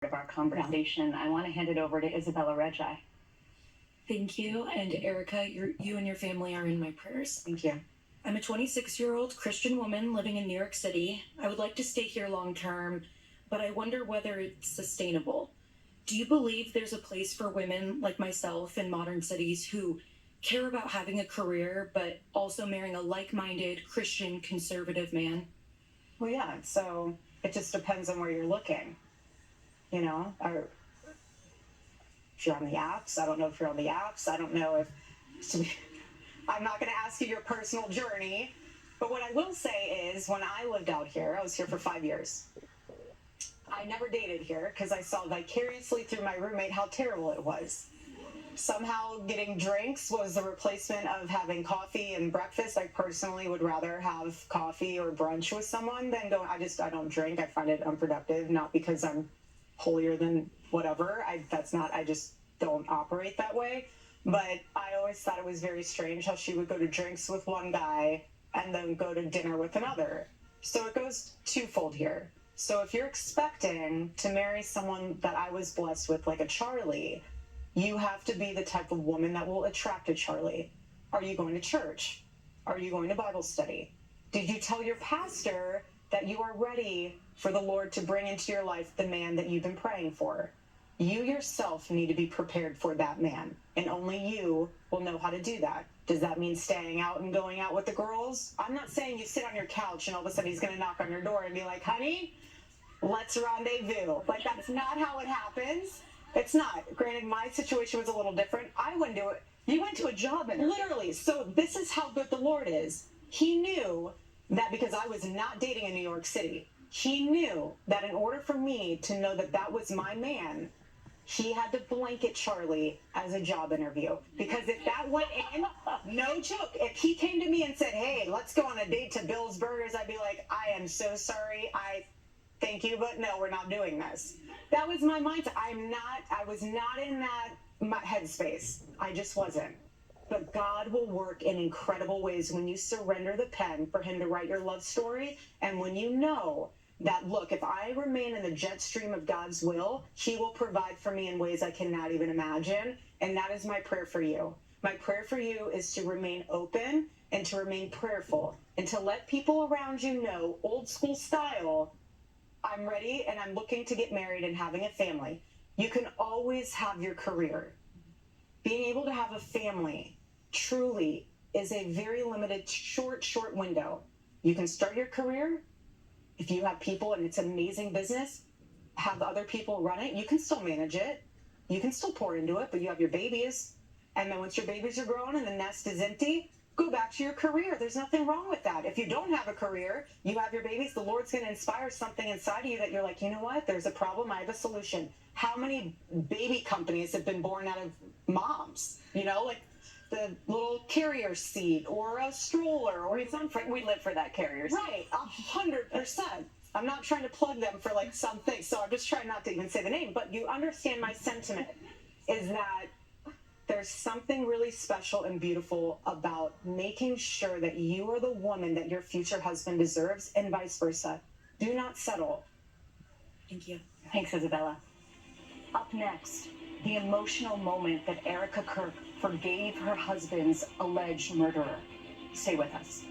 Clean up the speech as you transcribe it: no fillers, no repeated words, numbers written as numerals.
of our conversation, I want to hand it over to Isabella Reggi. Thank you. And Erika, you and your family are in my prayers. Thank you. I'm a 26-year-old Christian woman living in New York City. I would like to stay here long term, but I wonder whether it's sustainable. Do you believe there's a place for women like myself in modern cities who care about having a career, but also marrying a like-minded Christian conservative man? Well, yeah, so it just depends on where you're looking. You know, or if you're on the apps, I don't know if you're on the apps. I don't know if, I'm not going to ask you your personal journey. But what I will say is when I lived out here, I was here for 5 years. I never dated here because I saw vicariously through my roommate how terrible it was. Somehow getting drinks was the replacement of having coffee and breakfast. I personally would rather have coffee or brunch with someone than go. I don't drink. I find it unproductive, not because I'm holier than whatever. I just don't operate that way. But I always thought it was very strange how she would go to drinks with one guy and then go to dinner with another. So it goes twofold here. So if you're expecting to marry someone that I was blessed with, like a Charlie, you have to be the type of woman that will attract a Charlie. Are you going to church? Are you going to Bible study? Did you tell your pastor that you are ready for the Lord to bring into your life the man that you've been praying for? You yourself need to be prepared for that man, and only you will know how to do that. Does that mean staying out and going out with the girls? I'm not saying you sit on your couch and all of a sudden he's going to knock on your door and be like, honey, let's rendezvous. Like, that's not how it happens. It's not. Granted, my situation was a little different. I wouldn't do it. You went to a job interview. Literally. So this is how good the Lord is. He knew that because I was not dating in New York City, he knew that in order for me to know that that was my man, he had to blanket Charlie as a job interview. Because if that went in, no joke, if he came to me and said, hey, let's go on a date to Bill's Burgers, I'd be like, I am so sorry. Thank you, but no, we're not doing this. That was my mindset. I was not in that headspace. I just wasn't. But God will work in incredible ways when you surrender the pen for him to write your love story. And when you know that, look, if I remain in the jet stream of God's will, he will provide for me in ways I cannot even imagine. And that is my prayer for you. My prayer for you is to remain open and to remain prayerful and to let people around you know, old school style, I'm ready and I'm looking to get married and having a family. You can always have your career. Being able to have a family truly is a very limited, short window. You can start your career. If you have people and it's an amazing business, have other people run it. You can still manage it. You can still pour into it, but you have your babies. And then once your babies are grown and the nest is empty, go back to your career. There's nothing wrong with that. If you don't have a career, you have your babies, the Lord's going to inspire something inside of you that you're like, you know what? There's a problem. I have a solution. How many baby companies have been born out of moms? You know, like the little carrier seat or a stroller or something. We live for that carrier seat. Right, 100%. I'm not trying to plug them for like something, so I'm just trying not to even say the name. But you understand my sentiment is that there's something really special and beautiful about making sure that you are the woman that your future husband deserves and vice versa. Do not settle. Thank you. Thanks, Isabella. Up next, the emotional moment that Erika Kirk forgave her husband's alleged murderer. Stay with us.